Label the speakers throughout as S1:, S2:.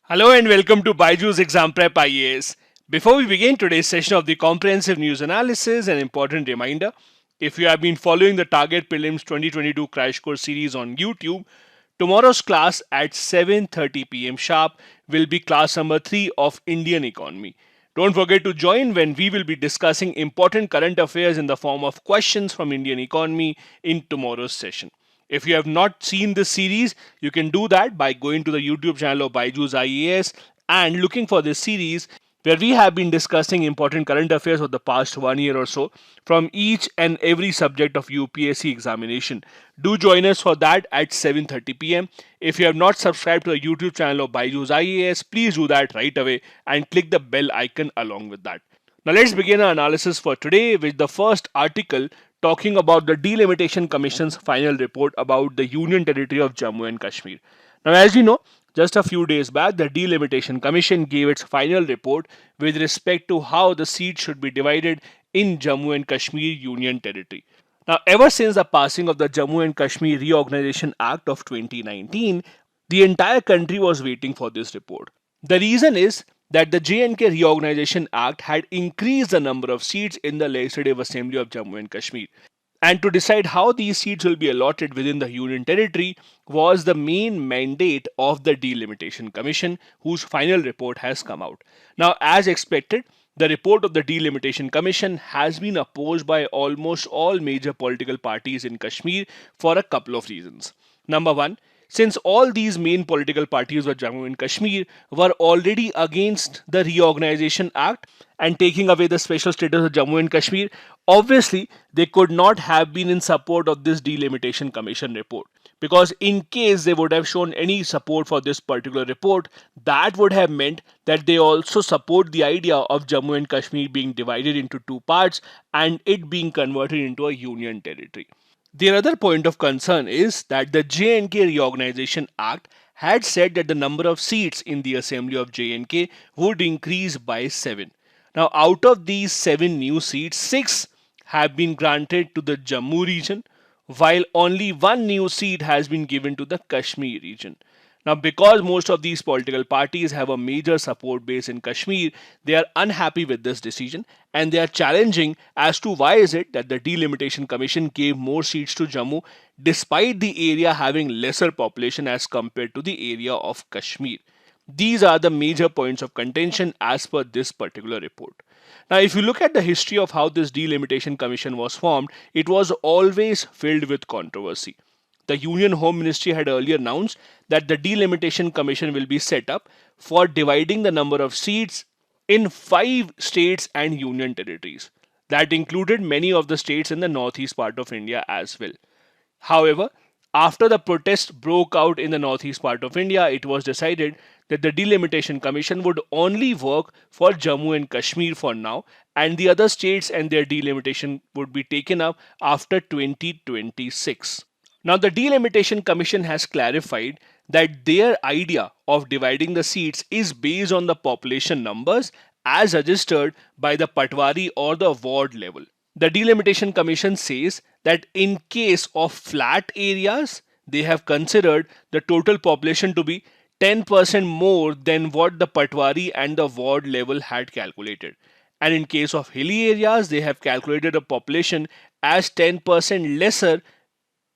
S1: Hello and welcome to Baiju's Exam Prep IAS. Before we begin today's session of the comprehensive news analysis, an important reminder. If you have been following the Target Prelims 2022 Crash Course series on YouTube, tomorrow's class at 7:30 p.m. sharp will be class number 3 of Indian economy. Don't forget to join when we will be discussing important current affairs in the form of questions from Indian economy in tomorrow's session. If you have not seen this series, you can do that by going to the YouTube channel of Baiju's IAS and looking for this series where we have been discussing important current affairs of the past 1 year or so from each and every subject of UPSC examination. Do join us for that at 7:30 p.m. If you have not subscribed to the YouTube channel of Baiju's IAS, please do that right away and click the bell icon along with that. Now let's begin our analysis for today with the first article talking about the Delimitation Commission's final report about the Union Territory of Jammu and Kashmir. Now, as you know, just a few days back, the Delimitation Commission gave its final report with respect to how the seats should be divided in Jammu and Kashmir Union Territory. Now, ever since the passing of the Jammu and Kashmir Reorganization Act of 2019, the entire country was waiting for this report. The reason is that the J&K Reorganization Act had increased the number of seats in the Legislative Assembly of Jammu and Kashmir. And to decide how these seats will be allotted within the Union Territory was the main mandate of the Delimitation Commission, whose final report has come out. Now, as expected, the report of the Delimitation Commission has been opposed by almost all major political parties in Kashmir for a couple of reasons. Number one, since all these main political parties of Jammu and Kashmir were already against the Reorganization Act and taking away the special status of Jammu and Kashmir, obviously they could not have been in support of this Delimitation Commission report. Because in case they would have shown any support for this particular report, that would have meant that they also support the idea of Jammu and Kashmir being divided into two parts and it being converted into a union territory. Their other point of concern is that the J&K Reorganization Act had said that the number of seats in the Assembly of J&K would increase by 7. Now, out of these 7 new seats, 6 have been granted to the Jammu region, while only one new seat has been given to the Kashmir region. Now, because most of these political parties have a major support base in Kashmir, they are unhappy with this decision and they are challenging as to why is it that the Delimitation Commission gave more seats to Jammu despite the area having lesser population as compared to the area of Kashmir. These are the major points of contention as per this particular report. Now, if you look at the history of how this Delimitation Commission was formed, it was always filled with controversy. The Union Home Ministry had earlier announced that the Delimitation Commission will be set up for dividing the number of seats in 5 states and union territories. That included many of the states in the northeast part of India as well. However, after the protests broke out in the northeast part of India, it was decided that the Delimitation Commission would only work for Jammu and Kashmir for now, and the other states and their delimitation would be taken up after 2026. Now, the Delimitation Commission has clarified that their idea of dividing the seats is based on the population numbers as registered by the Patwari or the ward level. The Delimitation Commission says that in case of flat areas, they have considered the total population to be 10% more than what the Patwari and the ward level had calculated. And in case of hilly areas, they have calculated a population as 10% lesser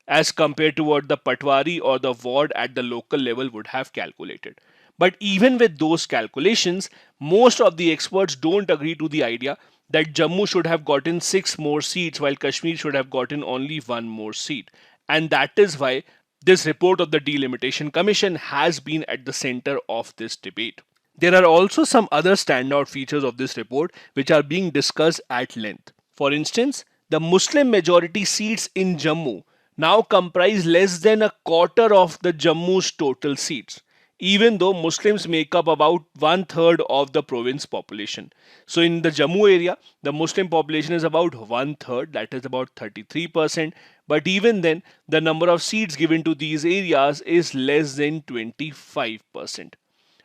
S1: as compared to what the Patwari or the ward at the local level would have calculated. But even with those calculations, most of the experts don't agree to the idea that Jammu should have gotten 6 more seats while Kashmir should have gotten only 1 more seat. And that is why this report of the Delimitation Commission has been at the center of this debate. There are also some other standout features of this report which are being discussed at length. For instance, the Muslim majority seats in Jammu now comprise less than a quarter of the Jammu's total seats, even though Muslims make up about one third of the province population. So, in the Jammu area, the Muslim population is about one third, that is about 33%. But even then, the number of seats given to these areas is less than 25%.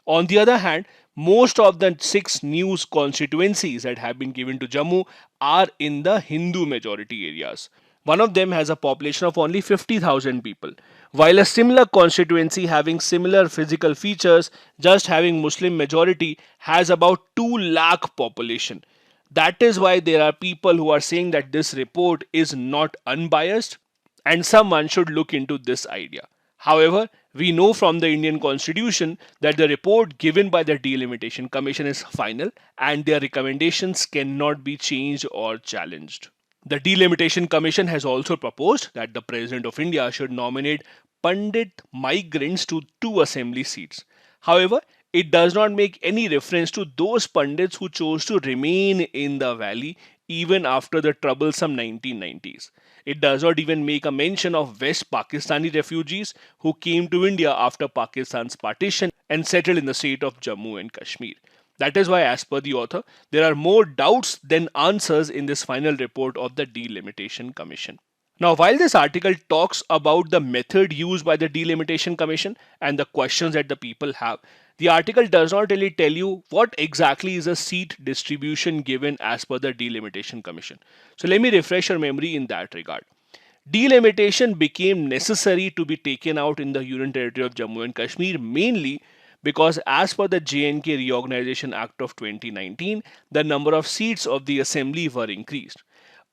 S1: On the other hand, most of the 6 new constituencies that have been given to Jammu are in the Hindu majority areas. One of them has a population of only 50,000 people, While a similar constituency having similar physical features, just having Muslim majority, has about 2 lakh population. That is why there are people who are saying that this report is not unbiased and someone should look into this idea. However, we know from the Indian Constitution that the report given by the Delimitation Commission is final and their recommendations cannot be changed or challenged. The Delimitation Commission has also proposed that the President of India should nominate Pandit migrants to 2 assembly seats. However, it does not make any reference to those Pandits who chose to remain in the valley even after the troublesome 1990s. It does not even make a mention of West Pakistani refugees who came to India after Pakistan's partition and settled in the state of Jammu and Kashmir. That is why, as per the author, there are more doubts than answers in this final report of the Delimitation Commission. Now, while this article talks about the method used by the Delimitation Commission and the questions that the people have, the article does not really tell you what exactly is a seat distribution given as per the Delimitation Commission. So, let me refresh your memory in that regard. Delimitation became necessary to be taken out in the Union Territory of Jammu and Kashmir mainly because as per the J&K Reorganization Act of 2019, the number of seats of the assembly were increased.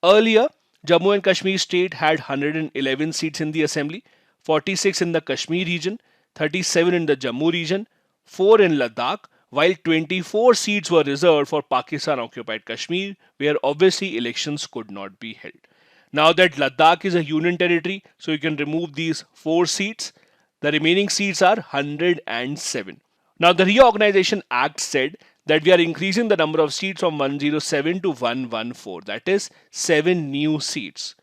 S1: Earlier, Jammu and Kashmir state had 111 seats in the assembly, 46 in the Kashmir region, 37 in the Jammu region, 4 in Ladakh, while 24 seats were reserved for Pakistan occupied Kashmir, where obviously elections could not be held. Now that Ladakh is a union territory, so you can remove these 4 seats. The remaining seats are 107. Now the Reorganization Act said that we are increasing the number of seats from 107 to 114. That is 7 new seats.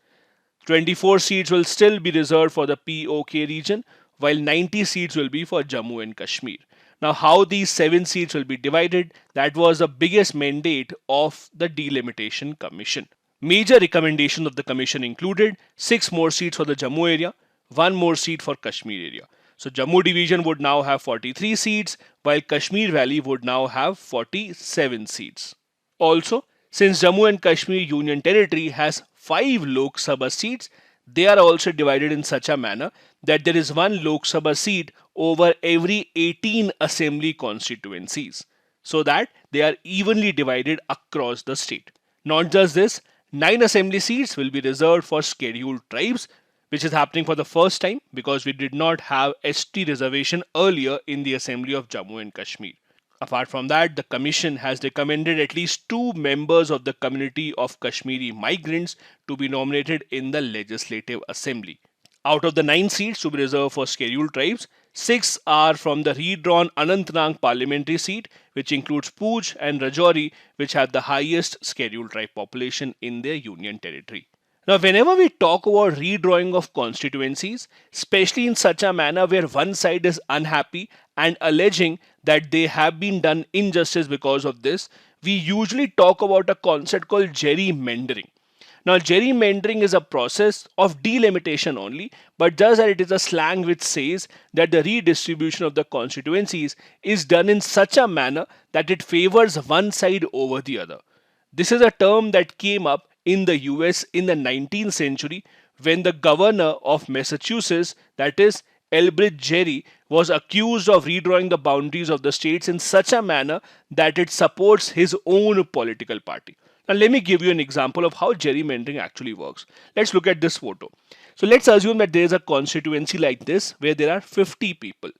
S1: 24 seats will still be reserved for the POK region, while 90 seats will be for Jammu and Kashmir. Now, how these 7 seats will be divided, that was the biggest mandate of the Delimitation Commission. Major recommendations of the Commission included 6 more seats for the Jammu area, 1 more seat for Kashmir area. So Jammu division would now have 43 seats, while Kashmir Valley would now have 47 seats. Also, since Jammu and Kashmir Union Territory has 5 Lok Sabha seats, they are also divided in such a manner that there is 1 Lok Sabha seat over every 18 assembly constituencies, so that they are evenly divided across the state. Not just this, 9 assembly seats will be reserved for scheduled tribes, which is happening for the first time because we did not have ST reservation earlier in the Assembly of Jammu and Kashmir. Apart from that, the Commission has recommended at least 2 members of the community of Kashmiri migrants to be nominated in the Legislative Assembly. Out of the 9 seats to be reserved for scheduled tribes, 6 are from the redrawn Anantnag parliamentary seat, which includes Poonch and Rajouri, which have the highest scheduled tribe population in their union territory. Now, whenever we talk about redrawing of constituencies, especially in such a manner where one side is unhappy and alleging that they have been done injustice because of this, we usually talk about a concept called gerrymandering. Now, gerrymandering is a process of delimitation only, but just that it is a slang which says that the redistribution of the constituencies is done in such a manner that it favors one side over the other. This is a term that came up in the US in the 19th century when the governor of Massachusetts, that is Elbridge Gerry, was accused of redrawing the boundaries of the states in such a manner that it supports his own political party. Now, let me give you an example of how gerrymandering actually works. Let's look at this photo. So, let's assume that there is a constituency like this where there are 50 people.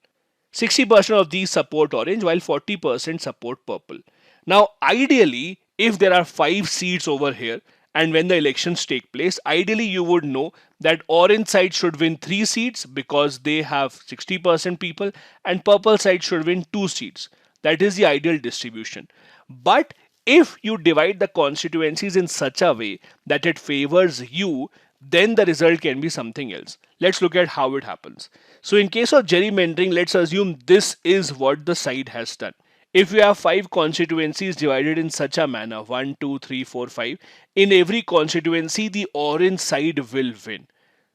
S1: 60% of these support orange while 40% support purple. Now, ideally, if there are 5 seats over here, and when the elections take place, ideally you would know that orange side should win 3 seats because they have 60% people, and purple side should win 2 seats. That is the ideal distribution. But if you divide the constituencies in such a way that it favors you, then the result can be something else. Let's look at how it happens. So in case of gerrymandering, let's assume this is what the side has done. If you have 5 constituencies divided in such a manner, 1, 2, 3, 4, 5, in every constituency the orange side will win.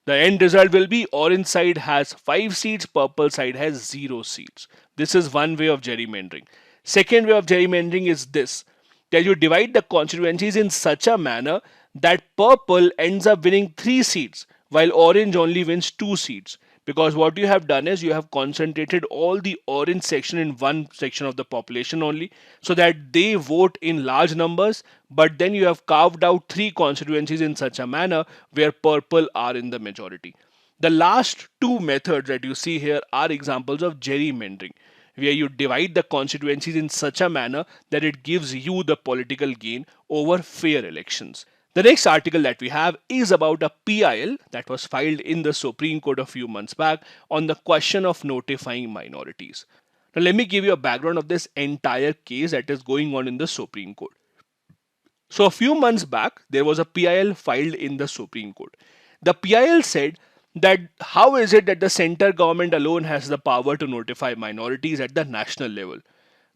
S1: The end result will be orange side has 5 seats, purple side has 0 seats. This is one way of gerrymandering. Second way of gerrymandering is this, that you divide the constituencies in such a manner that purple ends up winning 3 seats while orange only wins 2 seats. because what you have done is you have concentrated all the orange section in one section of the population only, so that they vote in large numbers, but then you have carved out three constituencies in such a manner where purple are in the majority. The last two methods that you see here are examples of gerrymandering, where you divide the constituencies in such a manner that it gives you the political gain over fair elections. The next article that we have is about a PIL that was filed in the Supreme Court a few months back on the question of notifying minorities. Now, let me give you a background of this entire case that is going on in the Supreme Court. So, a few months back, there was a PIL filed in the Supreme Court. The PIL said that how is it that the center government alone has the power to notify minorities at the national level?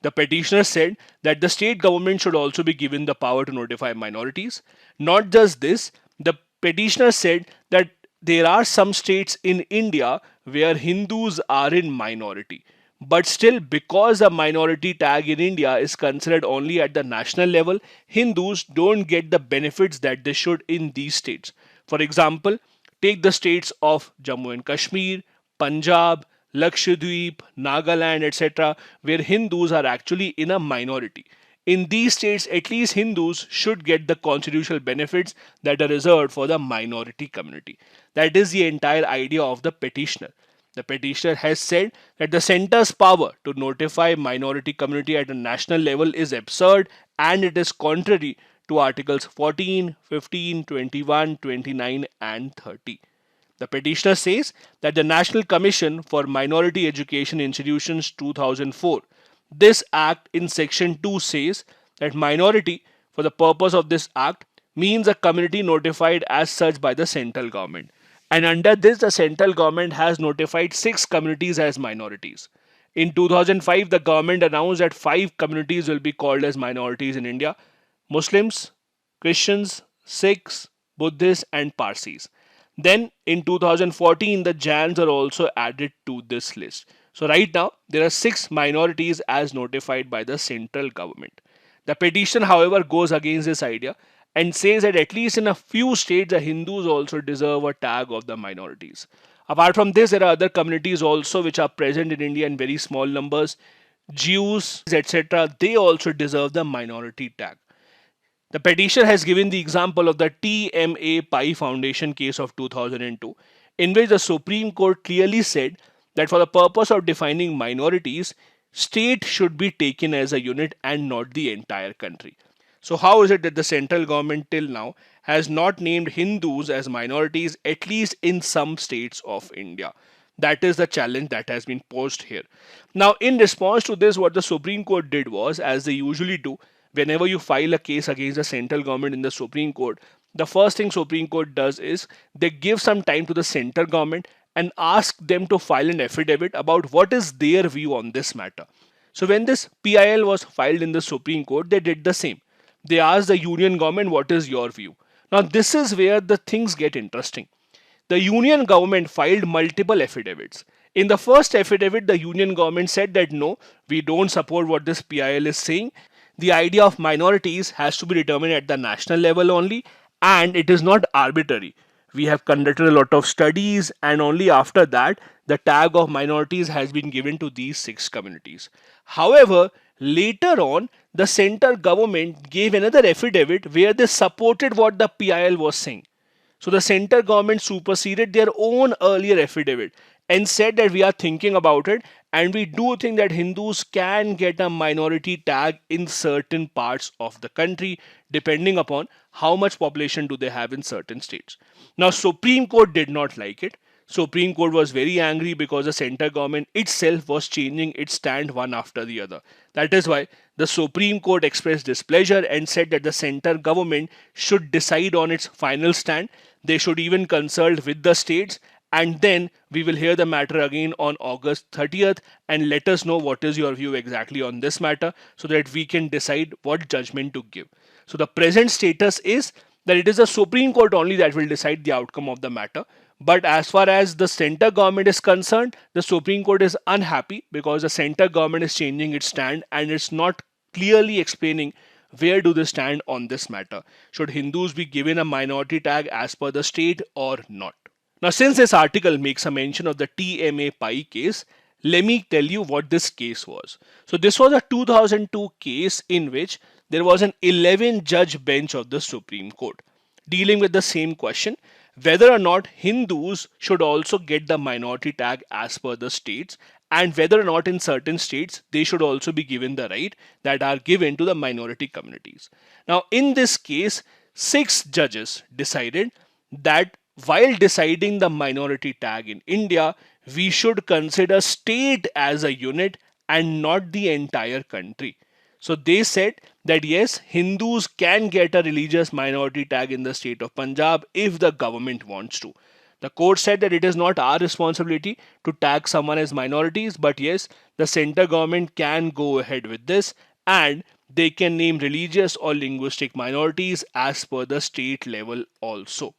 S1: The petitioner said that the state government should also be given the power to notify minorities. Not just this, the petitioner said that there are some states in India where Hindus are in minority. But still, because the minority tag in India is considered only at the national level, Hindus don't get the benefits that they should in these states. For example, take the states of Jammu and Kashmir, Punjab, Lakshadweep, Nagaland, etc., where Hindus are actually in a minority. In these states, at least Hindus should get the constitutional benefits that are reserved for the minority community. That is the entire idea of the petitioner. The petitioner has said that the center's power to notify minority community at a national level is absurd and it is contrary to Articles 14, 15, 21, 29, and 30. The petitioner says that the National Commission for Minority Education Institutions 2004, this act in section 2 says that minority for the purpose of this act means a community notified as such by the central government. And under this, the central government has notified 6 communities as minorities. In 2005, the government announced that 5 communities will be called as minorities in India: Muslims, Christians, Sikhs, Buddhists, and Parsis. Then in 2014, the Jains are also added to this list. So right now, there are 6 minorities as notified by the central government. The petition, however, goes against this idea and says that at least in a few states, the Hindus also deserve a tag of the minorities. Apart from this, there are other communities also which are present in India in very small numbers. Jews, etc., they also deserve the minority tag. The petitioner has given the example of the TMA Pi Foundation case of 2002, in which the Supreme Court clearly said that for the purpose of defining minorities, state should be taken as a unit and not the entire country. So how is it that the central government till now has not named Hindus as minorities, at least in some states of India? That is the challenge that has been posed here. Now, in response to this, what the Supreme Court did was, as they usually do, whenever you file a case against the central government in the Supreme Court, the first thing Supreme Court does is they give some time to the central government and ask them to file an affidavit about what is their view on this matter. So when this PIL was filed in the Supreme Court, they did the same. They asked the union government, what is your view? Now this is where the things get interesting. The union government filed multiple affidavits. In the first affidavit, the union government said that no, we don't support what this PIL is saying. The idea of minorities has to be determined at the national level only, and it is not arbitrary. We have conducted a lot of studies, and only after that, the tag of minorities has been given to these 6 communities. However, later on, the central government gave another affidavit where they supported what the PIL was saying. So the central government superseded their own earlier affidavit and said that we are thinking about it and we do think that Hindus can get a minority tag in certain parts of the country depending upon how much population do they have in certain states. Now Supreme Court did not like it. Supreme Court was very angry because the central government itself was changing its stand one after the other. That is why the Supreme Court expressed displeasure and said that the central government should decide on its final stand. They should even consult with the states, and then we will hear the matter again on August 30th and let us know what is your view exactly on this matter so that we can decide what judgment to give. So the present status is that it is the Supreme Court only that will decide the outcome of the matter. But as far as the center government is concerned, the Supreme Court is unhappy because the center government is changing its stand and it's not clearly explaining where do they stand on this matter. Should Hindus be given a minority tag as per the state or not? Now, since this article makes a mention of the TMA Pi case, let me tell you what this case was. So, this was a 2002 case in which there was an 11 judge bench of the Supreme Court dealing with the same question, whether or not Hindus should also get the minority tag as per the states, and whether or not in certain states they should also be given the right that are given to the minority communities. Now, in this case, 6 judges decided that while deciding the minority tag in India, we should consider state as a unit and not the entire country. So they said that yes, Hindus can get a religious minority tag in the state of Punjab if the government wants to. The court said that it is not our responsibility to tag someone as minorities, but yes, the center government can go ahead with this and they can name religious or linguistic minorities as per the state level also.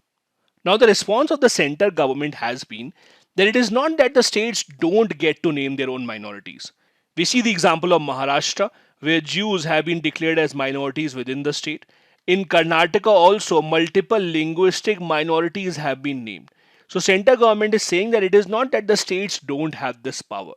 S1: Now, the response of the center government has been that it is not that the states don't get to name their own minorities. We see the example of Maharashtra, where Jews have been declared as minorities within the state. In Karnataka, also, multiple linguistic minorities have been named. So, center government is saying that it is not that the states don't have this power.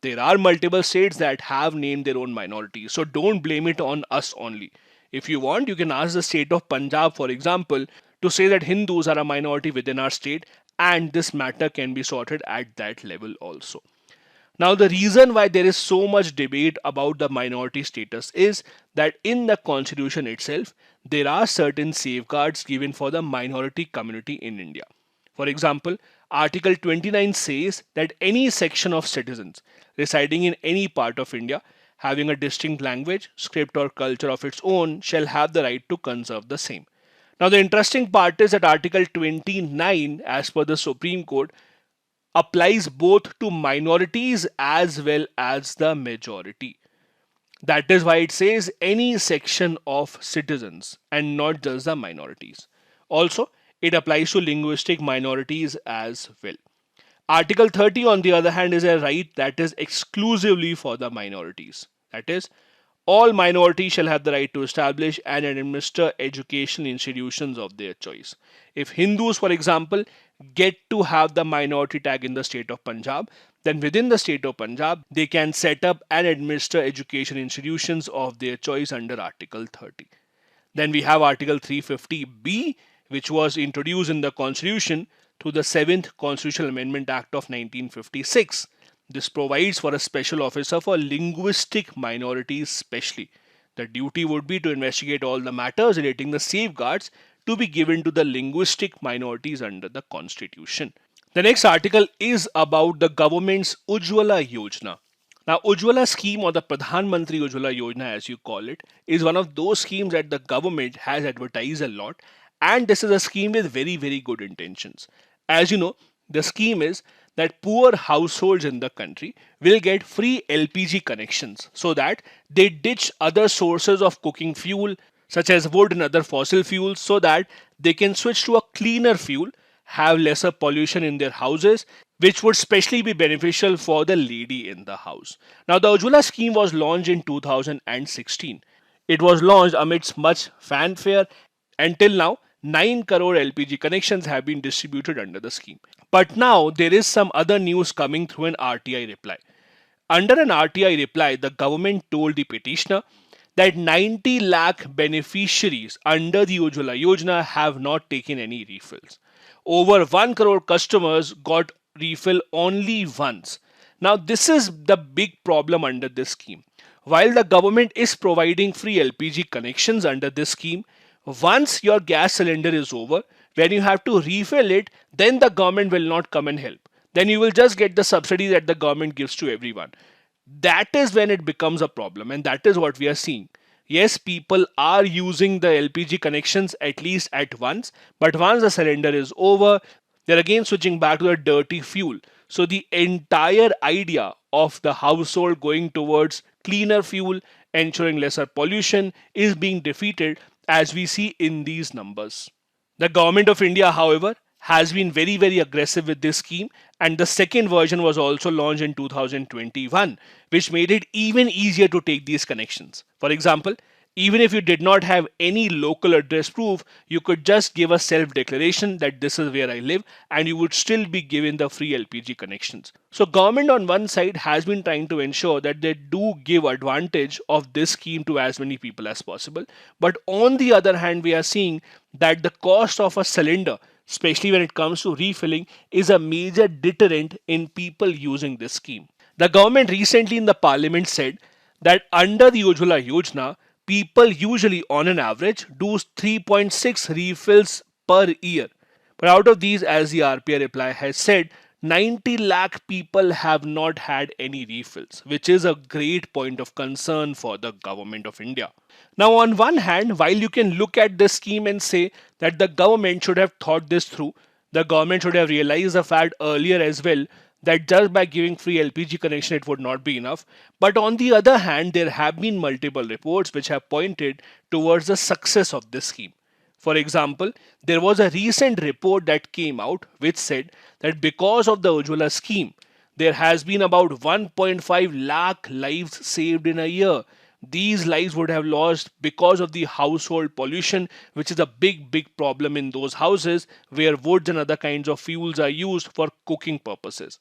S1: There are multiple states that have named their own minorities. So, don't blame it on us only. If you want, you can ask the state of Punjab, for example, to say that Hindus are a minority within our state, and this matter can be sorted at that level also. Now, the reason why there is so much debate about the minority status is that in the constitution itself, there are certain safeguards given for the minority community in India. For example, Article 29 says that any section of citizens residing in any part of India having a distinct language, script, or culture of its own shall have the right to conserve the same. Now, the interesting part is that Article 29, as per the Supreme Court, applies both to minorities as well as the majority. That is why it says any section of citizens and not just the minorities. Also, it applies to linguistic minorities as well. Article 30, on the other hand, is a right that is exclusively for the minorities. That is, all minorities shall have the right to establish and administer educational institutions of their choice. If Hindus, for example, get to have the minority tag in the state of Punjab, then within the state of Punjab, they can set up and administer education institutions of their choice under Article 30. Then we have Article 350B, which was introduced in the Constitution through the 7th Constitutional Amendment Act of 1956. This provides for a special officer for linguistic minorities specially. The duty would be to investigate all the matters relating the safeguards to be given to the linguistic minorities under the constitution. The next article is about the government's Ujjwala Yojana. Now, Ujjwala scheme, or the Pradhan Mantri Ujjwala Yojana as you call it, is one of those schemes that the government has advertised a lot, and this is a scheme with very good intentions. As you know, the scheme is that poor households in the country will get free LPG connections so that they ditch other sources of cooking fuel such as wood and other fossil fuels so that they can switch to a cleaner fuel, have lesser pollution in their houses, which would specially be beneficial for the lady in the house. Now, the Ujjwala scheme was launched in 2016. It was launched amidst much fanfare. Until now, 9 crore LPG connections have been distributed under the scheme. But now there is some other news coming through an RTI reply. Under an RTI reply, the government told the petitioner that 90 lakh beneficiaries under the Ujjwala Yojana have not taken any refills. Over 1 crore customers got refill only once. Now, this is the big problem under this scheme. While the government is providing free LPG connections under this scheme, once your gas cylinder is over, when you have to refill it, then the government will not come and help. Then you will just get the subsidy that the government gives to everyone. That is when it becomes a problem, and that is what we are seeing. Yes, people are using the LPG connections at least at once, but once the cylinder is over, they're again switching back to the dirty fuel. So the entire idea of the household going towards cleaner fuel, ensuring lesser pollution, is being defeated as we see in these numbers. The government of India, however, has been very aggressive with this scheme, and the second version was also launched in 2021, which made it even easier to take these connections. For example, Even if you did not have any local address proof, you could just give a self declaration that this is where I live and you would still be given the free LPG connections. So government on one side has been trying to ensure that they do give advantage of this scheme to as many people as possible. But on the other hand, we are seeing that the cost of a cylinder, especially when it comes to refilling, is a major deterrent in people using this scheme. The government recently in the parliament said that under the Ujjwala Yojana, people usually on an average do 3.6 refills per year. But out of these, as the RPI reply has said, 90 lakh people have not had any refills, which is a great point of concern for the government of India. Now, on one hand, while you can look at this scheme and say that the government should have thought this through, the government should have realized the fact earlier as well that just by giving free LPG connection it would not be enough. But on the other hand, there have been multiple reports which have pointed towards the success of this scheme. For example, there was a recent report that came out which said that because of the Ujjwala scheme, there has been about 1.5 lakh lives saved in a year. These lives would have lost because of the household pollution, which is a big problem in those houses where woods and other kinds of fuels are used for cooking purposes.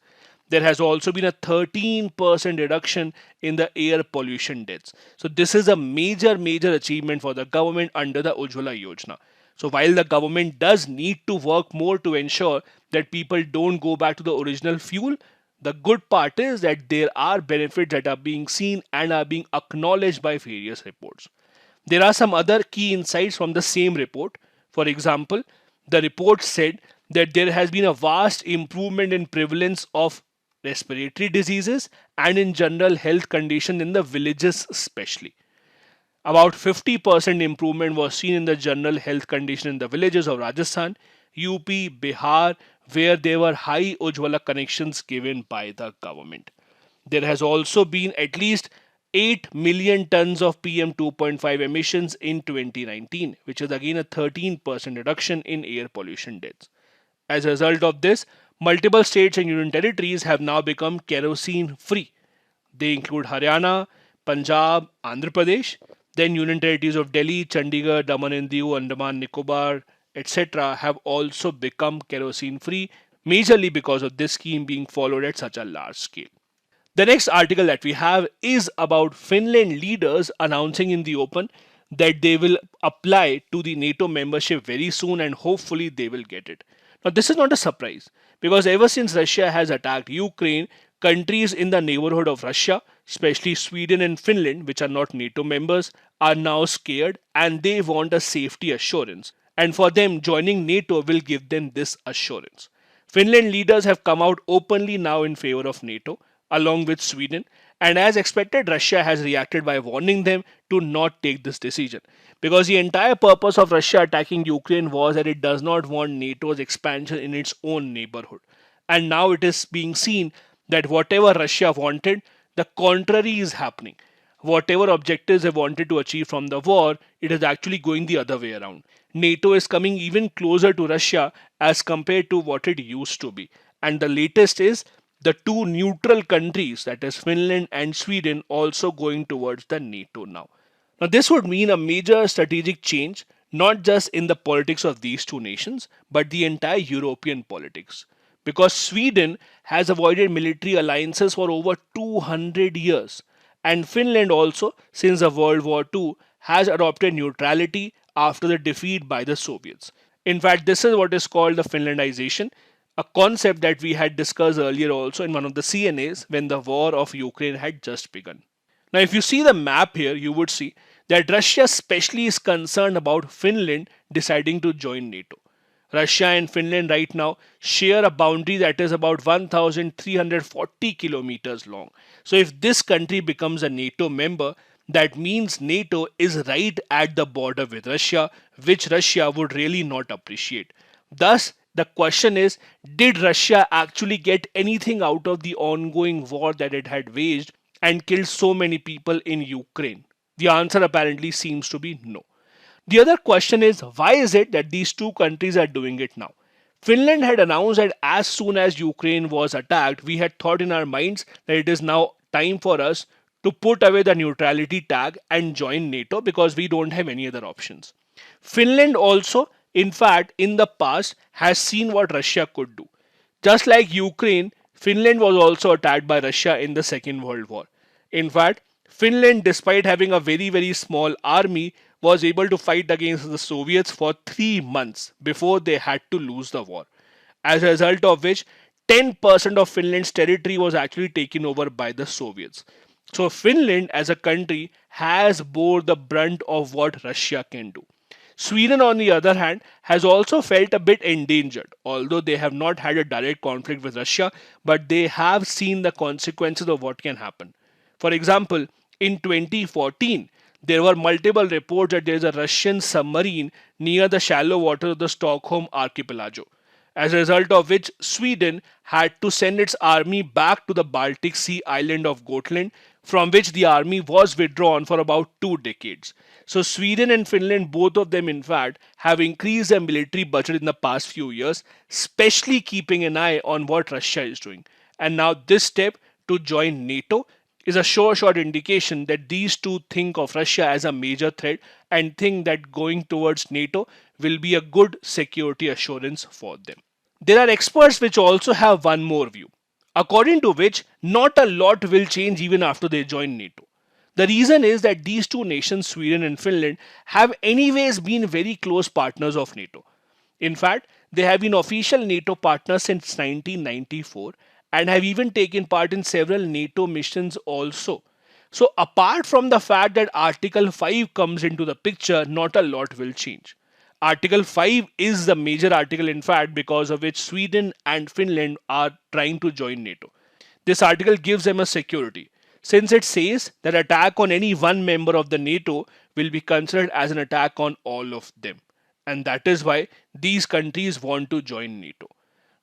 S1: There has also been a 13% reduction in the air pollution deaths. So this is a major achievement for the government under the Ujjwala Yojana. So while the government does need to work more to ensure that people don't go back to the original fuel, the good part is that there are benefits that are being seen and are being acknowledged by various reports. There are some other key insights from the same report. For example, the report said that there has been a vast improvement in prevalence of respiratory diseases and in general health conditions in the villages especially. About 50% improvement was seen in the general health condition in the villages of Rajasthan, UP, Bihar, where there were high Ujjwala connections given by the government. There has also been at least 8 million tons of PM 2.5 emissions in 2019, which is again a 13% reduction in air pollution deaths. As a result of this, multiple states and union territories have now become kerosene free. They include Haryana, Punjab, Andhra Pradesh, then union territories of Delhi, Chandigarh, Daman and Diu, Andaman, Nicobar, etc. have also become kerosene free, majorly because of this scheme being followed at such a large scale. The next article that we have is about Finland leaders announcing in the open that they will apply to the NATO membership very soon and hopefully they will get it. Now, this is not a surprise because ever since Russia has attacked Ukraine, countries in the neighborhood of Russia, especially Sweden and Finland, which are not NATO members, are now scared and they want a safety assurance. And for them, joining NATO will give them this assurance. Finland leaders have come out openly now in favor of NATO, along with Sweden, and as expected, Russia has reacted by warning them to not take this decision. Because the entire purpose of Russia attacking Ukraine was that it does not want NATO's expansion in its own neighborhood. And now it is being seen that whatever Russia wanted, the contrary is happening. Whatever objectives they wanted to achieve from the war, it is actually going the other way around. NATO is coming even closer to Russia as compared to what it used to be. And the latest is the two neutral countries, that is Finland and Sweden, also going towards the NATO now. Now, this would mean a major strategic change, not just in the politics of these two nations, but the entire European politics. Because Sweden has avoided military alliances for over 200 years, and Finland also, since the World War II, has adopted neutrality after the defeat by the Soviets. In fact, this is what is called the Finlandization, a concept that we had discussed earlier also in one of the CNAs when the war of Ukraine had just begun. Now, if you see the map here, you would see that Russia especially is concerned about Finland deciding to join NATO. Russia and Finland right now share a boundary that is about 1,340 kilometers long. So if this country becomes a NATO member, that means NATO is right at the border with Russia, which Russia would really not appreciate. Thus, the question is, did Russia actually get anything out of the ongoing war that it had waged and killed so many people in Ukraine? The answer apparently seems to be no. The other question is, why is it that these two countries are doing it now? Finland had announced that as soon as Ukraine was attacked, we had thought in our minds that it is now time for us to put away the neutrality tag and join NATO because we don't have any other options. Finland also, in fact, in the past has seen what Russia could do. Just like Ukraine, Finland was also attacked by Russia in the Second World War. In fact, Finland, despite having a very small army, was able to fight against the Soviets for 3 months before they had to lose the war. As a result of which, 10% of Finland's territory was actually taken over by the Soviets. So Finland as a country has bore the brunt of what Russia can do. Sweden, on the other hand, has also felt a bit endangered, although they have not had a direct conflict with Russia, but they have seen the consequences of what can happen. For example, in 2014, there were multiple reports that there is a Russian submarine near the shallow water of the Stockholm archipelago, as a result of which Sweden had to send its army back to the Baltic Sea island of Gotland, from which the army was withdrawn for about 2 decades. So Sweden and Finland, both of them in fact, have increased their military budget in the past few years, especially keeping an eye on what Russia is doing. And now this step to join NATO is a sure shot indication that these two think of Russia as a major threat and think that going towards NATO will be a good security assurance for them. There are experts which also have one more view, according to which not a lot will change even after they join NATO. The reason is that these two nations, Sweden and Finland, have anyways been very close partners of NATO. In fact, they have been official NATO partners since 1994 and have even taken part in several NATO missions also. So, apart from the fact that Article 5 comes into the picture, not a lot will change. Article 5 is the major article, in fact, because of which Sweden and Finland are trying to join NATO. This article gives them a security, since it says that attack on any one member of the NATO will be considered as an attack on all of them. And that is why these countries want to join NATO.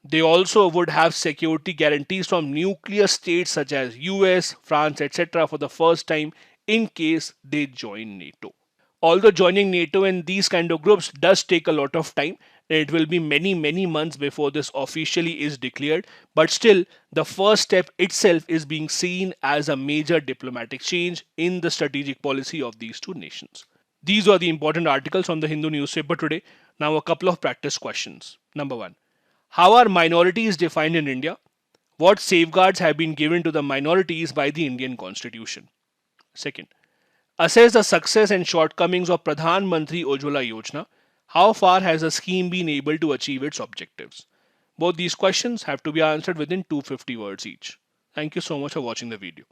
S1: They also would have security guarantees from nuclear states such as US, France, etc. for the first time in case they join NATO. Although joining NATO and these kind of groups does take a lot of time, it will be many months before this officially is declared, but still the first step itself is being seen as a major diplomatic change in the strategic policy of these two nations. These were the important articles on the Hindu newspaper today. Now a couple of practice questions. Number 1. How are minorities defined in India? What safeguards have been given to the minorities by the Indian Constitution? Second, assess the success and shortcomings of Pradhan Mantri Ujjwala Yojana. How far has the scheme been able to achieve its objectives? Both these questions have to be answered within 250 words each. Thank you so much for watching the video.